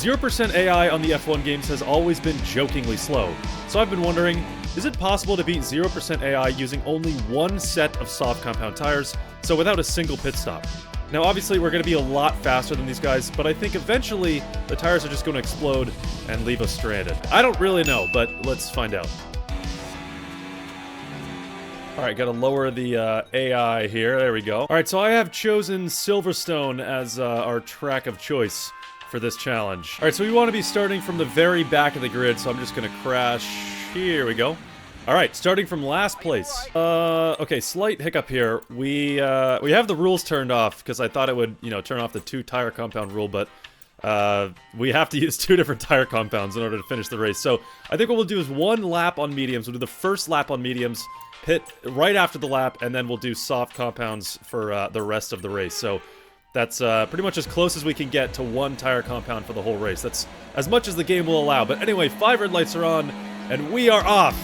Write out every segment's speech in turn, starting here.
0% AI on the F1 games has always been jokingly slow. So I've been wondering, is it possible to beat 0% AI using only one set of soft compound tires, so without a single pit stop? Now obviously we're going to be a lot faster than these guys, but I think eventually the tires are just going to explode and leave us stranded. I don't really know, but let's find out. Alright, gotta lower the AI here, there we go. Alright, so I have chosen Silverstone as our track of choice for this challenge. Alright, so we want to be starting from the very back of the grid, so I'm just gonna crash. Here we go. Alright, starting from last place. Okay, slight hiccup here. We have the rules turned off, because I thought it would, you know, turn off the 2-tire compound rule, but we have to use 2 different tire compounds in order to finish the race. So I think what we'll do is 1 lap on mediums. We'll do the first lap on mediums, pit right after the lap, and then we'll do soft compounds for the rest of the race. So that's pretty much as close as we can get to 1 tire compound for the whole race. That's as much as the game will allow. But anyway, 5 red lights are on, and we are off,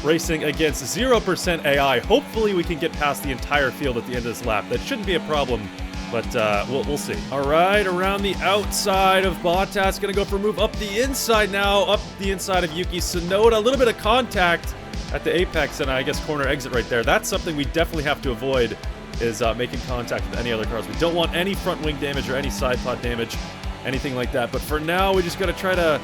racing against 0% AI. Hopefully we can get past the entire field at the end of this lap. That shouldn't be a problem, but we'll see. Alright, around the outside of Bottas, gonna go for a move up the inside now, up the inside of Yuki Tsunoda. A little bit of contact at the apex and I guess corner exit right there. That's something we definitely have to avoid, is making contact with any other cars. We don't want any front wing damage or any side pod damage, anything like that. But for now, we just gotta try to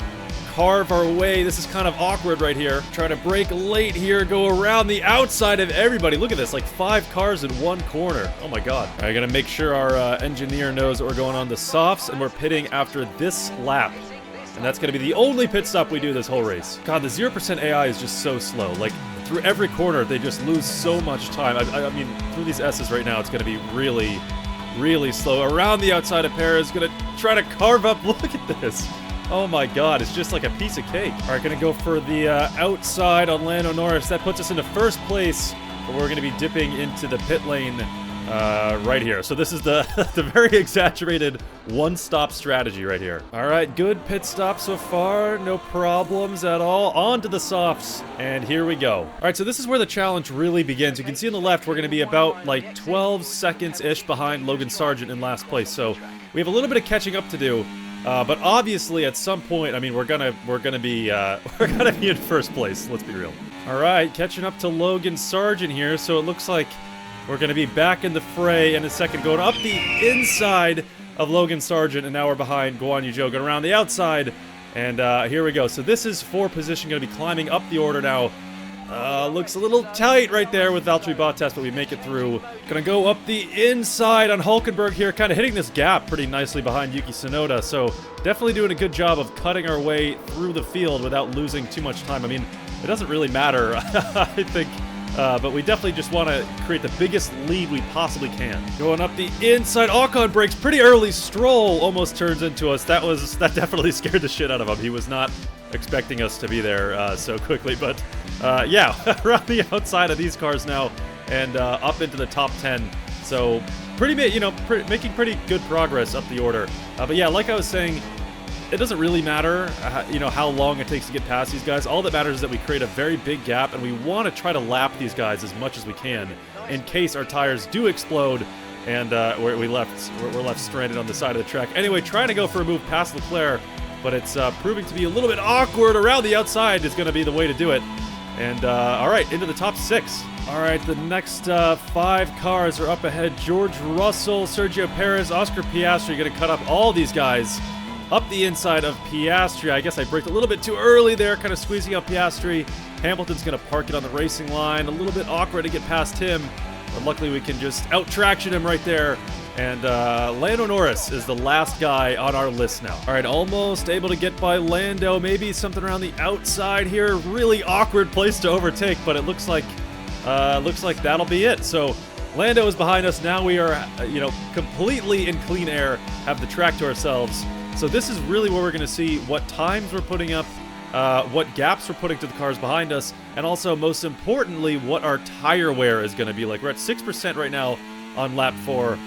carve our way. This is kind of awkward right here. Try to brake late here, go around the outside of everybody. Look at this, like 5 cars in 1 corner. Oh my god. All right, gotta make sure our engineer knows that we're going on the softs, and we're pitting after this lap. And that's going to be the only pit stop we do this whole race. God, the 0% AI is just so slow. Like, through every corner, they just lose so much time. I mean, through these S's right now, it's going to be really, really slow. Around the outside of Perez, going to try to carve up. Look at this. Oh my god, it's just like a piece of cake. All right, going to go for the outside on Lando Norris. That puts us into first place, but we're going to be dipping into the pit lane right here. So this is the the very exaggerated one-stop strategy right here. All right, good pit stop so far. No problems at all. On to the softs, and here we go. All right, so this is where the challenge really begins. You can see on the left, we're going to be about like 12 seconds-ish behind Logan Sargent in last place. So we have a little bit of catching up to do. But obviously, at some point, I mean, we're gonna be in first place. Let's be real. All right, catching up to Logan Sargent here. So it looks like we're going to be back in the fray in a second, going up the inside of Logan Sargent, and now we're behind Guan Yu Zhou, going around the outside, and here we go. So this is 4 position, going to be climbing up the order now. Looks a little tight right there with Valtteri Bottas, but we make it through. Gonna go up the inside on Hulkenberg here, kind of hitting this gap pretty nicely behind Yuki Tsunoda, so definitely doing a good job of cutting our way through the field without losing too much time. I mean, it doesn't really matter, I think. But we definitely just want to create the biggest lead we possibly can. Going up the inside, Ocon brakes pretty early. Stroll almost turns into us. That definitely scared the shit out of him. He was not expecting us to be there so quickly. But yeah, around the outside of these cars now and up into the top 10. So making pretty good progress up the order. But yeah, like I was saying, it doesn't really matter, how long it takes to get past these guys. All that matters is that we create a very big gap, and we want to try to lap these guys as much as we can in case our tires do explode and we're left stranded on the side of the track. Anyway, trying to go for a move past Leclerc, but it's proving to be a little bit awkward. Around the outside is going to be the way to do it. And all right, into the top 6. All right, the next 5 cars are up ahead. George Russell, Sergio Perez, Oscar Piastri going to cut up all these guys up the inside of Piastri. I guess I braked a little bit too early there, kind of squeezing up Piastri. Hamilton's going to park it on the racing line. A little bit awkward to get past him, but luckily we can just out-traction him right there. And Lando Norris is the last guy on our list now. All right, almost able to get by Lando. Maybe something around the outside here. Really awkward place to overtake, but it looks like that'll be it. So Lando is behind us. Now we are, completely in clean air, have the track to ourselves. So this is really where we're going to see what times we're putting up, what gaps we're putting to the cars behind us, and also, most importantly, what our tire wear is going to be like. We're at 6% right now on lap 4.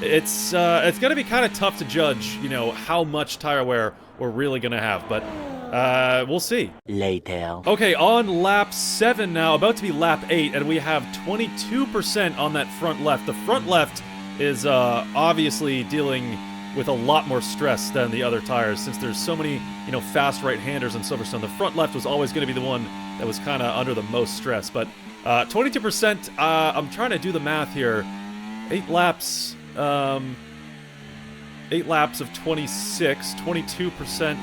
It's going to be kind of tough to judge, how much tire wear we're really going to have, but we'll see. Later. Okay, on lap 7 now, about to be lap 8, and we have 22% on that front left. The front left is obviously dealing with a lot more stress than the other tires, since there's so many, you know, fast right-handers in Silverstone. The front left was always going to be the one that was kind of under the most stress. But 22%, I'm trying to do the math here. 8 laps, 8 laps of 26, 22%.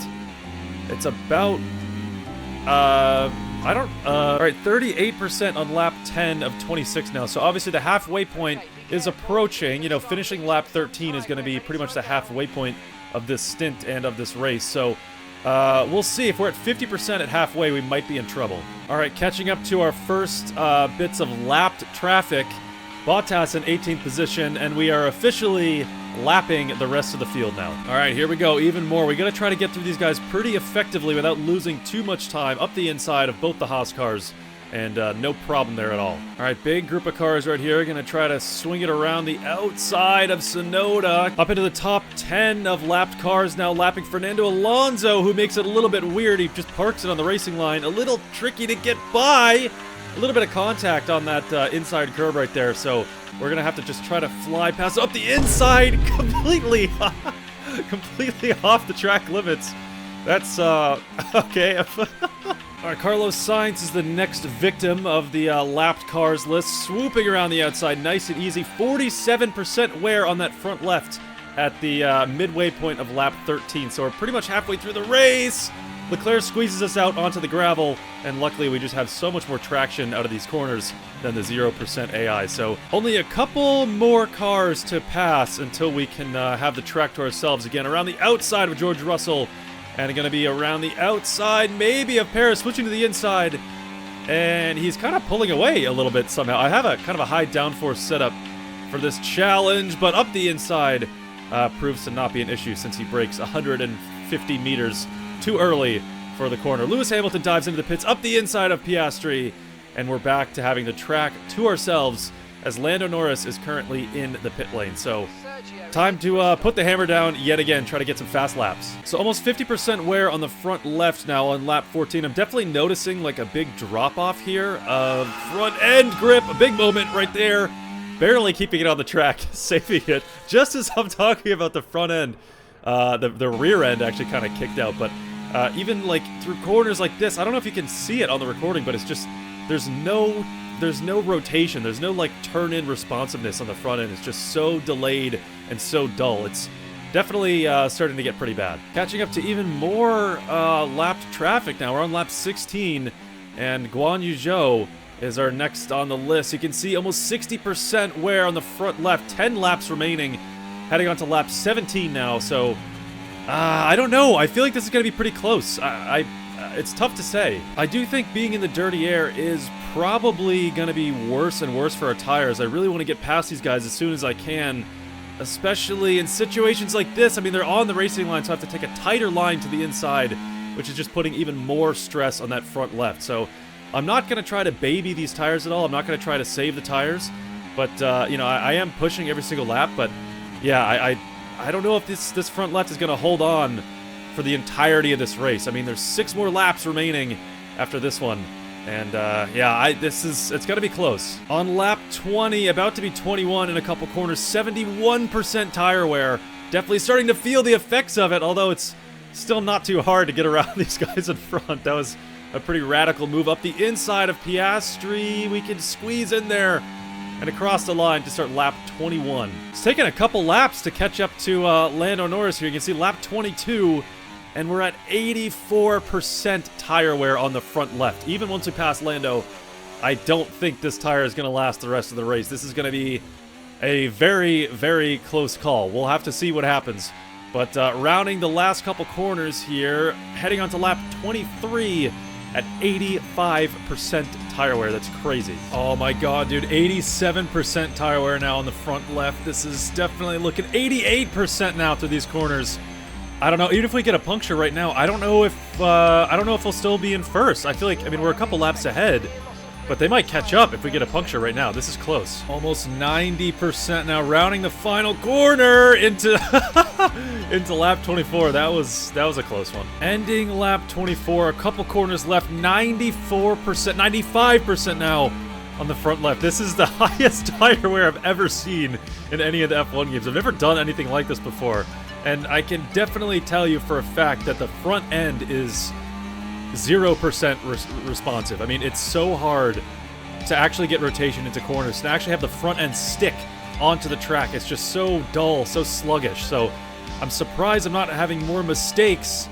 It's about, all right, 38% on lap 10 of 26 now. So obviously the halfway point is approaching. You know, finishing lap 13 is going to be pretty much the halfway point of this stint and of this race. So we'll see. If we're at 50% at halfway, we might be in trouble. All right, catching up to our first bits of lapped traffic. Bottas in 18th position, and we are officially lapping the rest of the field now. All right, here we go. Even more. We got to try to get through these guys pretty effectively without losing too much time up the inside of both the Haas cars, and no problem there at all. All right, big group of cars right here. Going to try to swing it around the outside of Tsunoda up into the top 10 of lapped cars now, lapping Fernando Alonso, who makes it a little bit weird. He just parks it on the racing line. A little tricky to get by. A little bit of contact on that inside curb right there, so we're going to have to just try to fly past up the inside completely, completely off the track limits. That's, okay. All right, Carlos Sainz is the next victim of the lapped cars list, swooping around the outside, nice and easy. 47% wear on that front left at the midway point of lap 13, so we're pretty much halfway through the race. Leclerc squeezes us out onto the gravel, and luckily we just have so much more traction out of these corners than the 0% AI. So only a couple more cars to pass until we can have the track to ourselves again. Around the outside of George Russell, and going to be around the outside maybe of Paris, switching to the inside, and he's kind of pulling away a little bit somehow. I have a kind of a high downforce setup for this challenge, but up the inside proves to not be an issue since he breaks 150 meters too early for the corner. Lewis Hamilton dives into the pits up the inside of Piastri, and we're back to having the track to ourselves as Lando Norris is currently in the pit lane. So time to put the hammer down yet again, try to get some fast laps. So almost 50% wear on the front left now on lap 14. I'm definitely noticing like a big drop off here of front end grip, a big moment right there. Barely keeping it on the track, saving it just as I'm talking about the front end. The rear end actually kind of kicked out, but even like through corners like this, I don't know if you can see it on the recording, but it's just there's no rotation, there's no like turn-in responsiveness on the front end. It's just so delayed and so dull. It's definitely starting to get pretty bad. Catching up to even more lapped traffic now. We're on lap 16, and Guan Yu Zhou is our next on the list. You can see almost 60% wear on the front left, 10 laps remaining. Heading on to lap 17 now, so I don't know. I feel like this is going to be pretty close. It's tough to say. I do think being in the dirty air is probably going to be worse and worse for our tires. I really want to get past these guys as soon as I can, especially in situations like this. I mean, they're on the racing line, so I have to take a tighter line to the inside, which is just putting even more stress on that front left. So I'm not going to try to baby these tires at all. I'm not going to try to save the tires, but, you know, I am pushing every single lap, but yeah, I don't know if this front left is going to hold on for the entirety of this race. I mean, there's 6 more laps remaining after this one. And, yeah, it's going to be close. On lap 20, about to be 21 in a couple corners, 71% tire wear. Definitely starting to feel the effects of it, although it's still not too hard to get around these guys in front. That was a pretty radical move up the inside of Piastri. We can squeeze in there and across the line to start lap 21. It's taken a couple laps to catch up to Lando Norris here. You can see lap 22, and we're at 84% tire wear on the front left. Even once we pass Lando, I don't think this tire is going to last the rest of the race. This is going to be a very, very close call. We'll have to see what happens. But rounding the last couple corners here, heading on to lap 23 at 85% tire wear. That's crazy. Oh my god, dude. 87% tire wear now on the front left. This is definitely looking 88% now through these corners. I don't know. Even if we get a puncture right now, I don't know if we'll still be in first. I feel like, I mean, we're a couple laps ahead, but they might catch up if we get a puncture right now. This is close. Almost 90% now, rounding the final corner into into lap 24. That was a close one. Ending lap 24, a couple corners left, 94%, 95% now on the front left. This is the highest tire wear I've ever seen in any of the F1 games. I've never done anything like this before. And I can definitely tell you for a fact that the front end is 0% responsive. I mean, it's so hard to actually get rotation into corners, to actually have the front end stick onto the track. It's just so dull, so sluggish. So I'm surprised I'm not having more mistakes,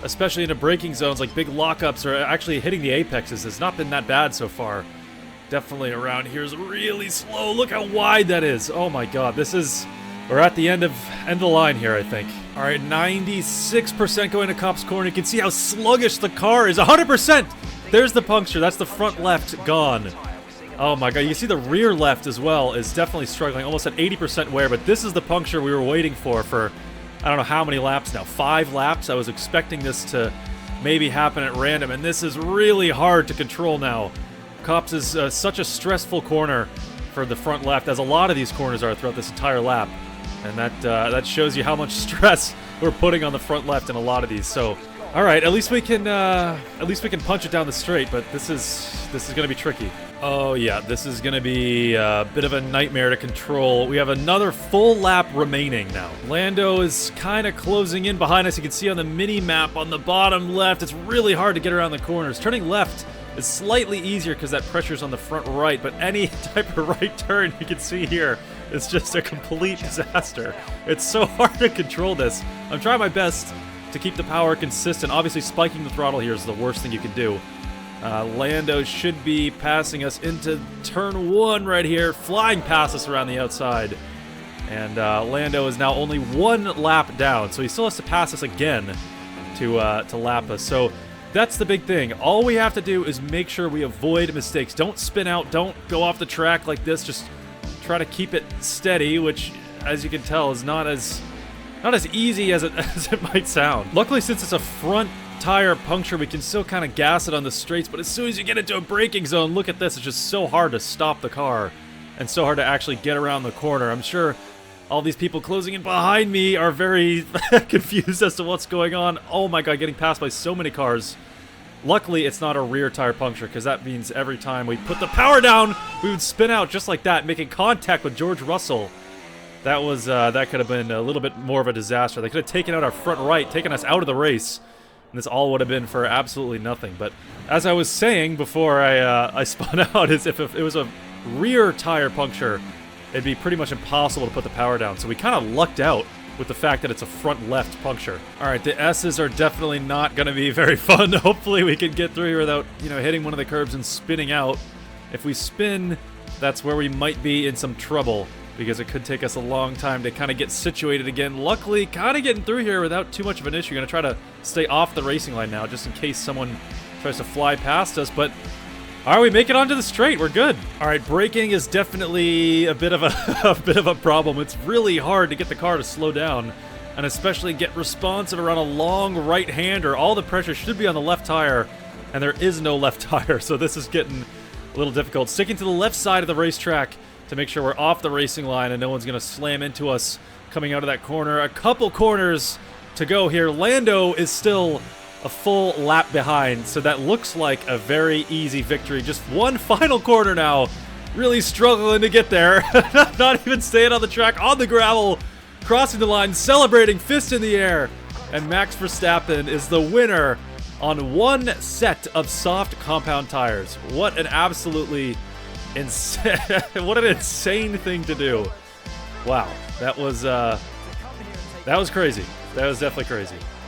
especially in the braking zones, like big lockups or actually hitting the apexes. It's not been that bad so far. Definitely around here is really slow. Look how wide that is. Oh my god, we're at the end of the line here, I think. All right, 96% going to Cop's corner. You can see how sluggish the car is. 100%! There's the puncture. That's the front left gone. Oh my god, you can see the rear left as well is definitely struggling. Almost at 80% wear, but this is the puncture we were waiting for I don't know how many laps now. 5 laps? I was expecting this to maybe happen at random, and this is really hard to control now. Cops is such a stressful corner for the front left, as a lot of these corners are throughout this entire lap. And that shows you how much stress we're putting on the front left in a lot of these. So, all right, at least we can punch it down the straight. But this is gonna be tricky. Oh yeah, this is gonna be a bit of a nightmare to control. We have another full lap remaining now. Lando is kind of closing in behind us. You can see on the mini map on the bottom left, it's really hard to get around the corners. Turning left is slightly easier because that pressure's on the front right, but any type of right turn you can see here is just a complete disaster. It's so hard to control this. I'm trying my best to keep the power consistent. Obviously, spiking the throttle here is the worst thing you can do. Lando should be passing us into turn 1 right here, flying past us around the outside. And Lando is now only 1 lap down, so he still has to pass us again to lap us. So that's the big thing. All we have to do is make sure we avoid mistakes. Don't spin out. Don't go off the track like this. Just try to keep it steady, which, as you can tell, is not as easy as it might sound. Luckily, since it's a front tire puncture, we can still kind of gas it on the straights, but as soon as you get into a braking zone, look at this. It's just so hard to stop the car and so hard to actually get around the corner. I'm sure all these people closing in behind me are very confused as to what's going on. Oh my god, getting passed by so many cars. Luckily, it's not a rear tire puncture, because that means every time we put the power down, we would spin out just like that, making contact with George Russell. That could have been a little bit more of a disaster. They could have taken out our front right, taken us out of the race, and this all would have been for absolutely nothing. But as I was saying before I spun out, is if it was a rear tire puncture, it'd be pretty much impossible to put the power down. So we kind of lucked out with the fact that it's a front left puncture. All right, the S's are definitely not going to be very fun. Hopefully we can get through here without, hitting one of the curbs and spinning out. If we spin, that's where we might be in some trouble, because it could take us a long time to kind of get situated again. Luckily, kind of getting through here without too much of an issue. Going to try to stay off the racing line now, just in case someone tries to fly past us, but all right, we make it onto the straight. We're good. All right, braking is definitely a bit of a problem. It's really hard to get the car to slow down, and especially get responsive around a long right-hander. All the pressure should be on the left tire, and there is no left tire, so this is getting a little difficult. Sticking to the left side of the racetrack to make sure we're off the racing line and no one's going to slam into us coming out of that corner. A couple corners to go here. Lando is still a full lap behind, so that looks like a very easy victory. Just one final corner now. Really struggling to get there. Not even staying on the track, on the gravel, crossing the line, celebrating, fist in the air. And Max Verstappen is the winner on 1 set of soft compound tires. What an absolutely insane thing to do. Wow, that was crazy. That was definitely crazy.